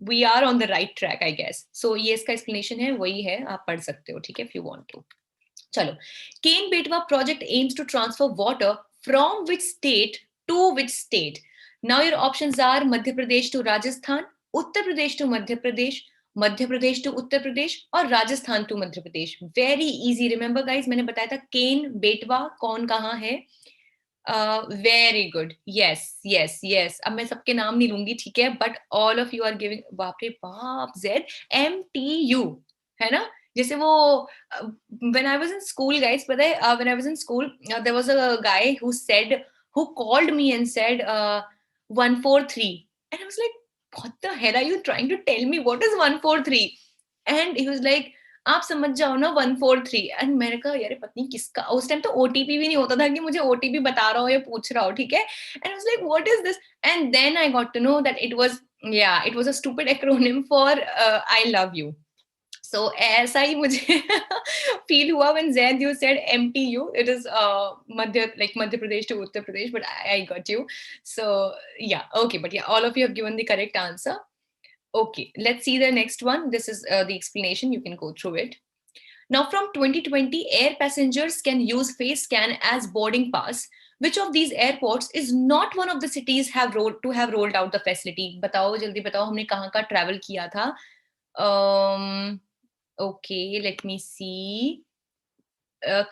we are on the right track, I guess. So ये इसका explanation है, वही है, आप पढ़ सकते हो. ठीक है, if you want to. Chalo. Cane Betwa project aims to transfer water from which state to which state? Now your options are Madhya Pradesh to Rajasthan, Uttar Pradesh to Madhya Pradesh to Uttar Pradesh, or Rajasthan to Madhya Pradesh. Very easy. Remember guys, मैंने बताया था Cane Betwa कौन कहाँ है? Very good. Yes. अब मैं सबके नाम नहीं लूंगी, ठीक है? But all of you are giving. बाप रे बाप, ZMTU है ना? जैसे वो when I was in school, guys, पता है when I was in school, there was a guy who called me and said 143, and I was like, what the hell are you trying to tell me? What is 143? And he was like, आप समझ जाओ ना 143. And मैंने कहा यार पत्नी किसका, उस टाइम तो ओटीपी भी नहीं होता था कि मुझे ओटीपी बता रहा हो या पूछ रहा हो. ठीक है, and I was like what is this, and then I got to know that it was a stupid acronym for I love you. So ऐसा ही मुझे feel हुआ when Zaid you said MTU. It is Madhya Pradesh to Uttar Pradesh, but I got you. So yeah, okay, but yeah, all of you have given the correct answer. Okay, let's see the next one. This is the explanation. You can go through it. Now, from 2020, air passengers can use face scan as boarding pass. Which of these airports is not one of the cities have rolled out the facility? बताओ जल्दी बताओ, हमने कहाँ का travel किया था? Okay, let me see.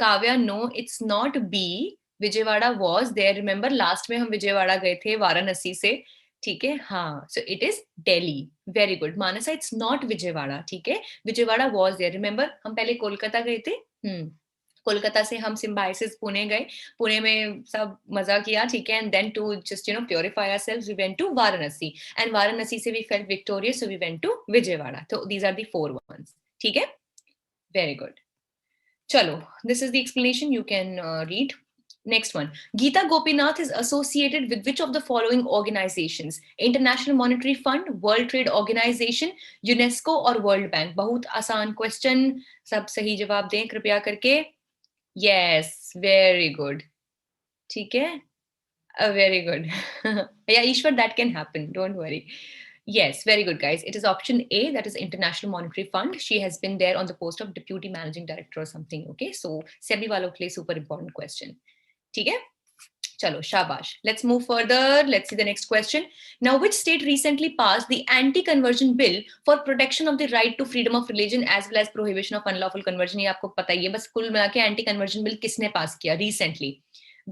Kavya, no, it's not B. Vijayawada was there. Remember last में हम विजयवाड़ा गए थे वाराणसी से. ठीक है, हाँ, so it is Delhi. Very good. Manasa, it's not Vijayawada. ठीक है, Vijayawada was there. Remember हम पहले कोलकाता गए थे. कोलकाता से हम सिम्बाइसिस पुणे गए, पुणे में सब मजा किया. ठीक है, and then to just purify ourselves, we went to Varanasi, and Varanasi से we felt victorious, so we went to Vijayawada. So these are the 4 ones. ठीक है, very good. Chalo, this is the explanation. You can read. Next one. Geeta Gopinath is associated with which of the following organizations? International Monetary Fund, World Trade Organization, UNESCO, or World Bank? बहुत आसान question. सब सही जवाब दें कृपया करके. Yes, very good. ठीक है? Very good. Yeah, Ishwar, that can happen. Don't worry. Yes, very good, guys. It is option A, that is International Monetary Fund. She has been there on the post of Deputy Managing Director or something. Okay, so SEBI walo ke liye super important question. ठीक है? Chalo, shabash. Let's move further. Let's see the next question. Now, which state recently passed the anti-conversion bill for protection of the right to freedom of religion as well as prohibition of unlawful conversion? ये आपको पता ही है, बस कुल मिला के anti-conversion bill किसने पास किया recently?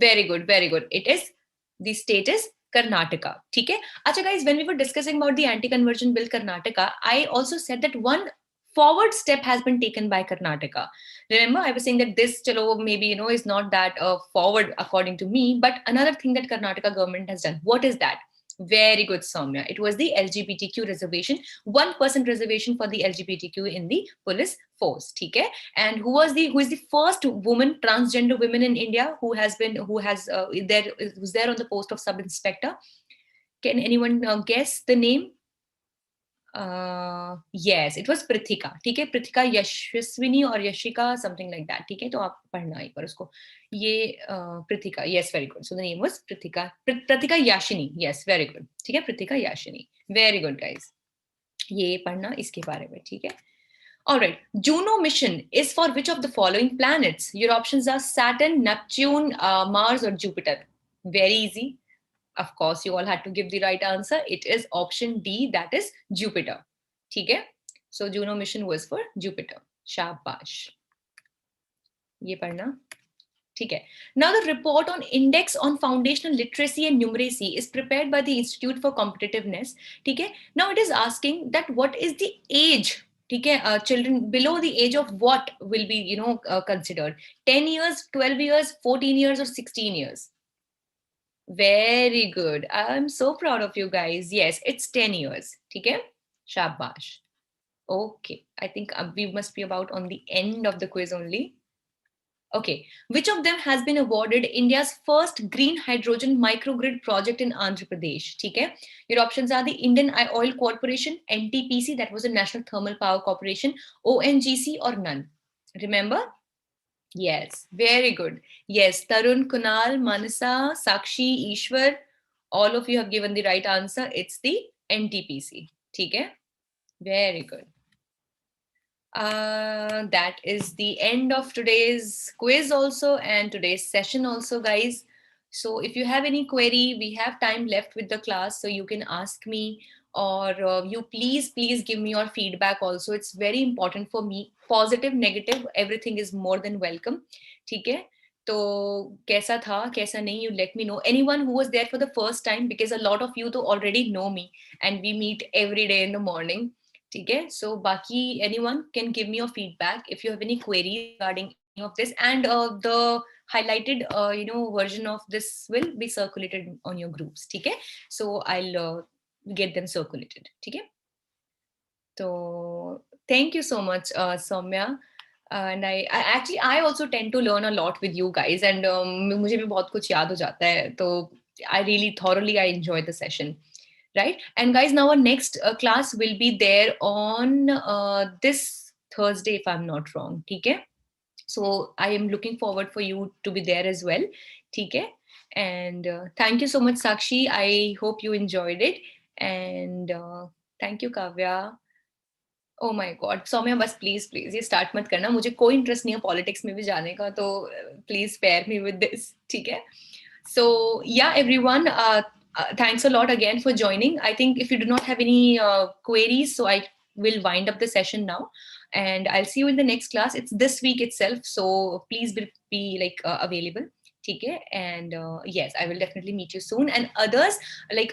Very good, very good. It is, the state is Karnataka. ठीक है? अच्छा guys, when we were discussing about the anti-conversion bill Karnataka, I also said that one forward step has been taken by Karnataka. Remember, I was saying that this, chalo, maybe, is not that forward according to me, but another thing that Karnataka government has done. What is that? Very good, Soumya. It was the LGBTQ reservation, 1% reservation for the LGBTQ in the police force. Okay? And who is the first woman, transgender women in India who's there on the post of sub inspector? Can anyone guess the name? Yes, it was Prithika. ठीक है, Prithika Yashaswini or Yashika, something like that. ठीक है, तो आप पढ़ना एक बार उसको. ये Prithika. Yes, very good. So the name was Prithika. Prithika Yashini. Yes, very good. ठीक है, Prithika Yashini. Very good, guys. ये पढ़ना इसके बारे में. ठीक है. All right. Juno mission is for which of the following planets? Your options are Saturn, Neptune, Mars, or Jupiter. Very easy. Of course, you all had to give the right answer. It is option D, that is Jupiter. Okay? So Juno mission was for Jupiter. Shabash. Ye padna. Okay. Now the report on Index on Foundational Literacy and Numeracy is prepared by the Institute for Competitiveness. Okay? Now it is asking that what is the age? Okay? Children below the age of what will be considered? 10 years, 12 years, 14 years, or 16 years? Very good. I'm so proud of you guys. Yes, it's 10 years. Okay? Shabash. Okay. I think we must be about on the end of the quiz only. Okay. Which of them has been awarded India's first green hydrogen microgrid project in Andhra Pradesh? Okay? Your options are the Indian Oil Corporation, NTPC, that was the National Thermal Power Corporation, ONGC, or none. Remember? Yes, very good. Yes, Tarun, Kunal, Manasa, Sakshi, Ishwar, all of you have given the right answer. It's the NTPC. Okay? Very good. That is the end of today's quiz also and today's session also, guys. So if you have any query, we have time left with the class, so you can ask me, or you please give me your feedback also. It's very important for me. Positive, negative, everything is more than welcome. ठीक है? तो कैसा था, कैसा नहीं, you let me know. Anyone who was there for the first time, because a lot of you to already know me and we meet every day in the morning. Okay, so Baki, anyone can give me your feedback if you have any queries regarding any of this, and the highlighted version of this will be circulated on your groups. Okay, so I'll get them circulated. Okay, so thank you so much, Soumya. And I also tend to learn a lot with you guys, and मुझे भी बहुत कुछ याद हो जाता है, तो I really thoroughly enjoy the session. Right? And guys, now our next class will be there on this Thursday, if I'm not wrong. Okay? So I am looking forward for you to be there as well. Okay? And thank you so much, Sakshi. I hope you enjoyed it. And thank you, Kavya. Oh my God, Soumya, बस please ये start मत करना. मुझे कोई interest नहीं है politics में भी जाने का, तो please spare me with this. ठीक है? So yeah, everyone, thanks a lot again for joining. I think if you do not have any queries, so I will wind up the session now, and I'll see you in the next class. It's this week itself, so please be available. Okay, and yes, I will definitely meet you soon. And others,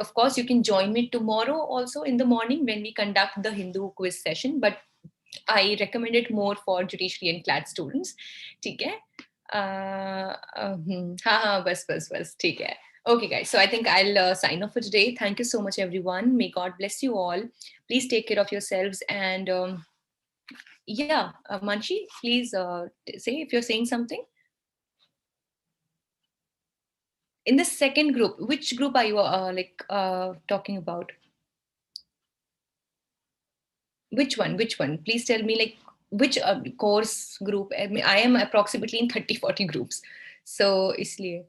of course, you can join me tomorrow also in the morning when we conduct the Hindu quiz session. But I recommend it more for judiciary and CLAT students. Okay. बस ठीक है. Okay, guys. So I think I'll sign off for today. Thank you so much, everyone. May God bless you all. Please take care of yourselves. And yeah, Manshi, please say if you're saying something. In the second group, which group are you talking about? Which one? Please tell me which course group. I am approximately in 30-40 groups. So इसलिए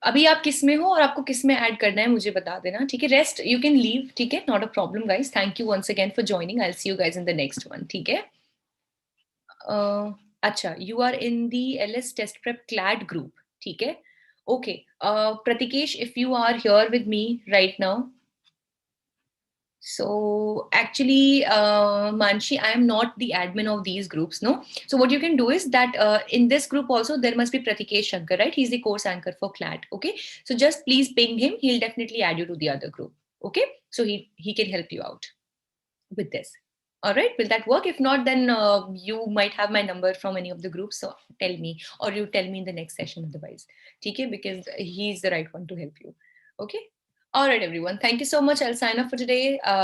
अभी आप किस में हो और आपको किस में ऐड करना है मुझे बता देना. ठीक है? Rest you can leave. ठीक है? Not a problem, guys. Thank you once again for joining. I will see you guys in the next one. ठीक है? अच्छा, you are in the LS test prep CLAD group. ठीक है? Okay. Pratikesh, if you are here with me right now. So actually, Manshi, I am not the admin of these groups, no? So what you can do is that in this group also, there must be Pratikesh Shankar, right? He's the course anchor for CLAT, okay? So just please ping him. He'll definitely add you to the other group, okay? So he can help you out with this. All right, will that work? If not, then you might have my number from any of the groups. So tell me, or you tell me in the next session otherwise. Okay, because he's the right one to help you. Okay. All right, everyone. Thank you so much. I'll sign off for today.